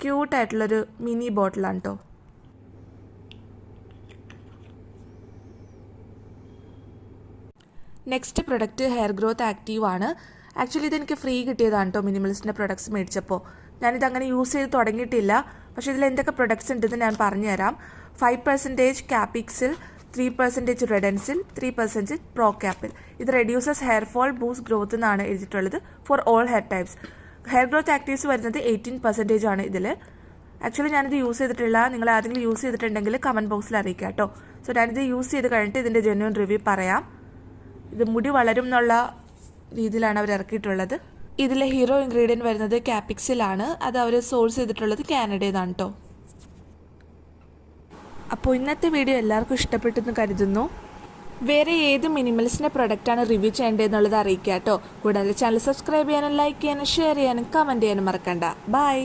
ക്യൂട്ടായിട്ടുള്ളൊരു mini ബോട്ടിലാണ് കേട്ടോ. Next product hair growth active ആണ്. ആക്ച്വലി ഇതെനിക്ക് ഫ്രീ കിട്ടിയതാണ് കേട്ടോ മിനിമലിസ്റ്റിൻ്റെ പ്രൊഡക്ട്സ് മേടിച്ചപ്പോൾ. ഞാനിതങ്ങനെ യൂസ് ചെയ്ത് തുടങ്ങിയിട്ടില്ല, പക്ഷേ ഇതിൽ എന്തൊക്കെ പ്രൊഡക്ട്സ് ഉണ്ടെന്ന് ഞാൻ പറഞ്ഞുതരാം. 5% കാപ്പിക്സിൽ, 3% റെഡൻസിൽ, 3% പ്രോ ക്യാപ്പിൽ. ഇത് reduces hair fall, boost growth എന്നാണ് എഴുതിയിട്ടുള്ളത്. For all hair types. Hair growth actives വരുന്നത് 18% ആണ് ഇതിൽ. ആക്ച്വലി ഞാനിത് യൂസ് ചെയ്തിട്ടില്ല. നിങ്ങൾ ആരെങ്കിലും യൂസ് ചെയ്തിട്ടുണ്ടെങ്കിൽ കമൻറ്റ് ബോക്സിൽ അറിയിക്കാം കേട്ടോ. സോ ഞാനിത് യൂസ് ചെയ്ത് കഴിഞ്ഞിട്ട് ഇതിൻ്റെ ജെന്യൂൻ റിവ്യൂ പറയാം. ഇത് മുടി വളരും എന്നുള്ള രീതിയിലാണ് അവർ ഇറക്കിയിട്ടുള്ളത്. ഇതിലെ ഹീറോ ഇൻഗ്രീഡിയൻറ്റ് വരുന്നത് കാപ്പിക്സിലാണ്. അത് അവർ സോഴ്സ് ചെയ്തിട്ടുള്ളത് കാനഡയിൽ നിന്നാണ് കേട്ടോ. അപ്പോൾ ഇന്നത്തെ വീഡിയോ എല്ലാവർക്കും ഇഷ്ടപ്പെട്ടെന്ന് കരുതുന്നു. വേറെ ഏത് മിനിമലിസ്റ്റിൻ്റെ പ്രൊഡക്റ്റാണ് റിവ്യൂ ചെയ്യേണ്ടതെന്നുള്ളത് അറിയിക്കുക കേട്ടോ. കൂടാതെ ചാനൽ സബ്സ്ക്രൈബ് ചെയ്യാനും ലൈക്ക് ചെയ്യാനും ഷെയർ ചെയ്യാനും കമൻറ്റ് ചെയ്യാനും മറക്കണ്ട. ബൈ.